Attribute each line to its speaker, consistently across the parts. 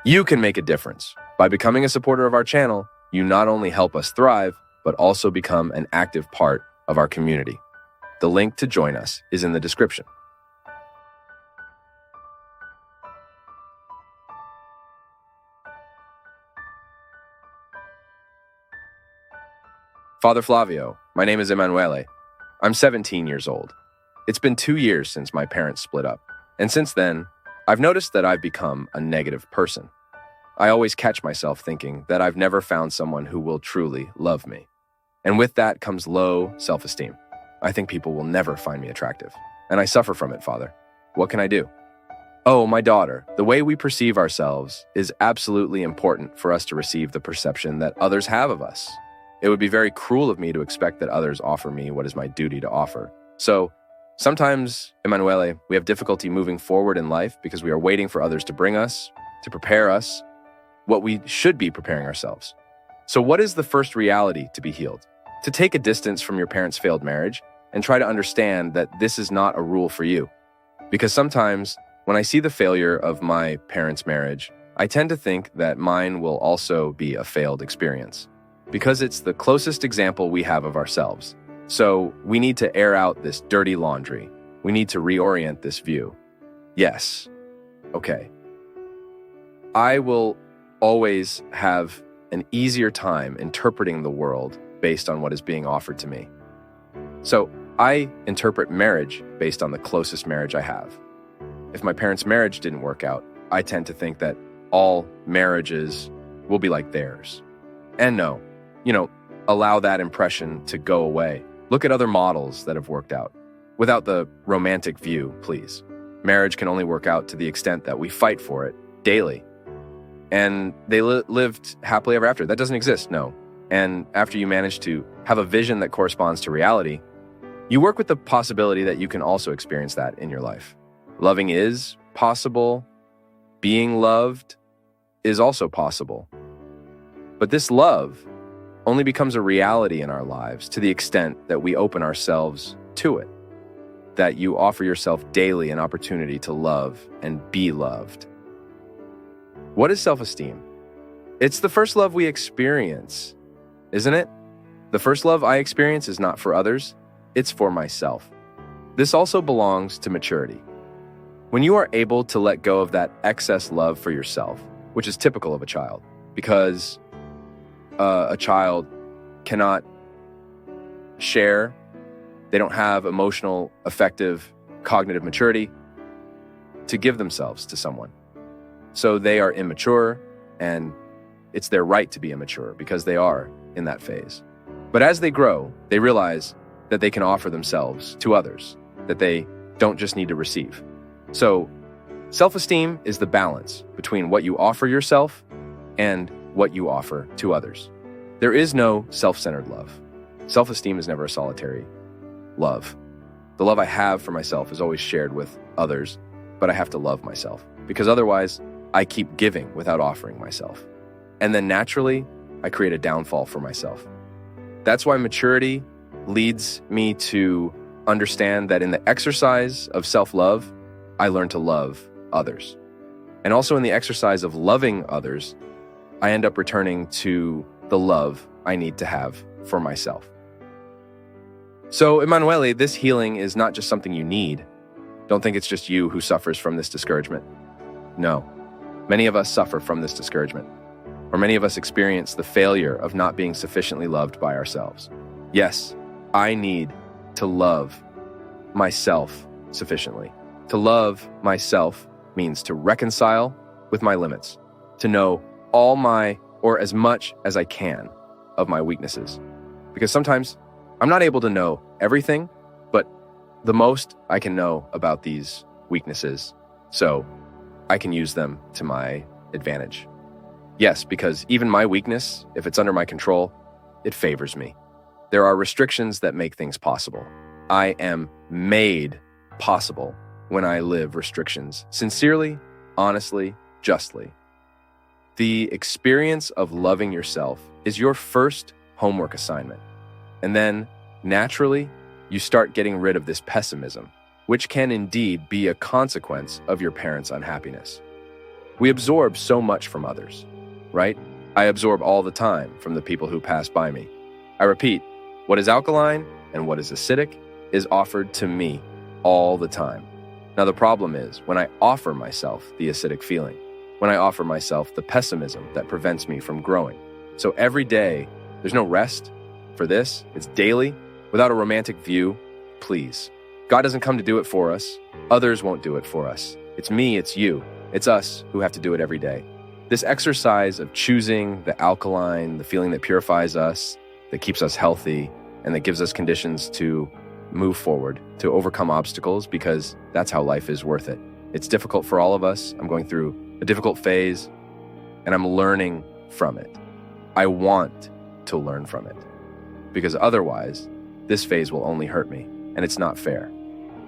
Speaker 1: You can make a difference. By becoming a supporter of our channel, you not only help us thrive, but also become an active part of our community. The link to join us is in the description. Father Flavio, my name is Emanuele. I'm 17 years old. It's been 2 years since my parents split up, and since then, I've noticed that I've become a negative person. I always catch myself thinking that I've never found someone who will truly love me. And with that comes low self-esteem. I think people will never find me attractive, and I suffer from it, Father. What can I do? Oh, my daughter, the way we perceive ourselves is absolutely important for us to receive the perception that others have of us. It would be very cruel of me to expect that others offer me what is my duty to offer. So, sometimes, Emanuele, we have difficulty moving forward in life because we are waiting for others to bring us, to prepare us, what we should be preparing ourselves. So what is the first reality to be healed? To take a distance from your parents' failed marriage and try to understand that this is not a rule for you. Because sometimes, when I see the failure of my parents' marriage, I tend to think that mine will also be a failed experience. Because it's the closest example we have of ourselves. So we need to air out this dirty laundry. We need to reorient this view. Yes. Okay. I will always have an easier time interpreting the world based on what is being offered to me. So I interpret marriage based on the closest marriage I have. If my parents' marriage didn't work out, I tend to think that all marriages will be like theirs. And no, allow that impression to go away. Look at other models that have worked out. Without the romantic view, please. Marriage can only work out to the extent that we fight for it daily. And they lived happily ever after. That doesn't exist, no. And after you manage to have a vision that corresponds to reality, you work with the possibility that you can also experience that in your life. Loving is possible. Being loved is also possible. But this love only becomes a reality in our lives to the extent that we open ourselves to it, that you offer yourself daily an opportunity to love and be loved. What is self-esteem? It's the first love we experience, isn't it? The first love I experience is not for others, it's for myself. This also belongs to maturity. When you are able to let go of that excess love for yourself, which is typical of a child, because a child cannot share. They don't have emotional, affective, cognitive maturity to give themselves to someone. So they are immature, and it's their right to be immature because they are in that phase. But as they grow, they realize that they can offer themselves to others, that they don't just need to receive. So self-esteem is the balance between what you offer yourself and what you offer to others. There is no self-centered love. Self-esteem is never a solitary love. The love I have for myself is always shared with others, but I have to love myself because otherwise I keep giving without offering myself. And then naturally, I create a downfall for myself. That's why maturity leads me to understand that in the exercise of self-love, I learn to love others. And also in the exercise of loving others, I end up returning to the love I need to have for myself. So, Emanuele, this healing is not just something you need. Don't think it's just you who suffers from this discouragement. No, many of us suffer from this discouragement, or many of us experience the failure of not being sufficiently loved by ourselves. Yes, I need to love myself sufficiently. To love myself means to reconcile with my limits, to know all my, or as much as I can, of my weaknesses. Because sometimes I'm not able to know everything, but the most I can know about these weaknesses, so I can use them to my advantage. Yes, because even my weakness, if it's under my control, it favors me. There are restrictions that make things possible. I am made possible when I live restrictions sincerely, honestly, justly. The experience of loving yourself is your first homework assignment. And then, naturally, you start getting rid of this pessimism, which can indeed be a consequence of your parents' unhappiness. We absorb so much from others, right? I absorb all the time from the people who pass by me. I repeat, what is alkaline and what is acidic is offered to me all the time. Now the problem is when I offer myself the acidic feeling, when I offer myself the pessimism that prevents me from growing. So every day, there's no rest for this. It's daily, without a romantic view, please. God doesn't come to do it for us. Others won't do it for us. It's me, it's you. It's us who have to do it every day. This exercise of choosing the alkaline, the feeling that purifies us, that keeps us healthy, and that gives us conditions to move forward, to overcome obstacles, because that's how life is worth it. It's difficult for all of us. I'm going through a difficult phase, and I'm learning from it. I want to learn from it, because otherwise, this phase will only hurt me, and it's not fair.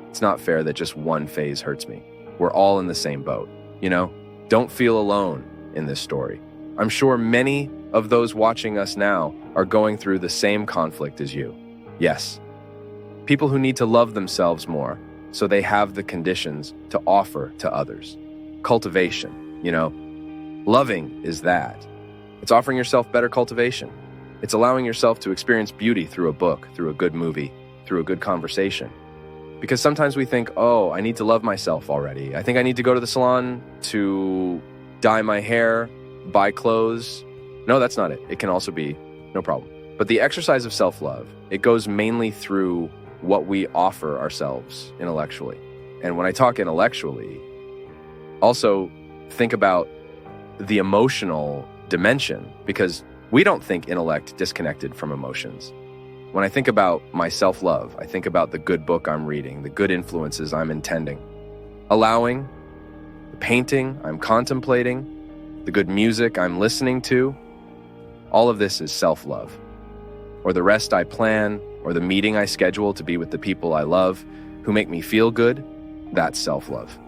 Speaker 1: It's not fair that just one phase hurts me. We're all in the same boat, you know? Don't feel alone in this story. I'm sure many of those watching us now are going through the same conflict as you. Yes, people who need to love themselves more so they have the conditions to offer to others. Cultivation, you know? Loving is that. It's offering yourself better cultivation. It's allowing yourself to experience beauty through a book, through a good movie, through a good conversation. Because sometimes we think, oh, I need to love myself already. I think I need to go to the salon to dye my hair, buy clothes. No, that's not it. It can also be no problem. But the exercise of self-love, it goes mainly through what we offer ourselves intellectually. And when I talk intellectually, also think about the emotional dimension, because we don't think intellect disconnected from emotions. When I think about my self-love, I think about the good book I'm reading, the good influences I'm intending, allowing, the painting I'm contemplating, the good music I'm listening to. All of this is self-love. Or the rest I plan, or the meeting I schedule to be with the people I love who make me feel good, that's self-love.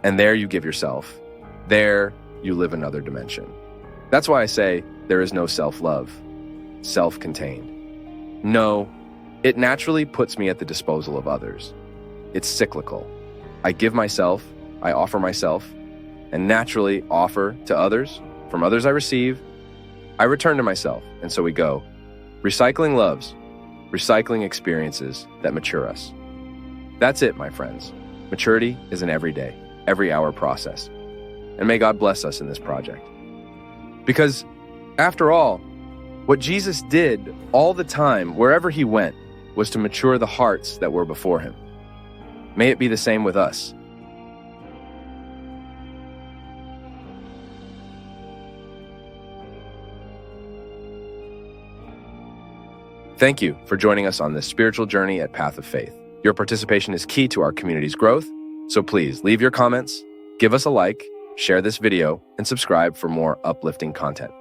Speaker 1: And there you give yourself. There you live another dimension. That's why I say there is no self-love, self-contained. No, it naturally puts me at the disposal of others. It's cyclical. I give myself, I offer myself, and naturally offer to others. From others I receive, I return to myself, and so we go. Recycling loves, recycling experiences that mature us. That's it, my friends. Maturity is an everyday, every hour process. And may God bless us in this project. Because, after all, what Jesus did all the time, wherever he went, was to mature the hearts that were before him. May it be the same with us. Thank you for joining us on this spiritual journey at Path of Faith. Your participation is key to our community's growth, so please leave your comments, give us a like, share this video, and subscribe for more uplifting content.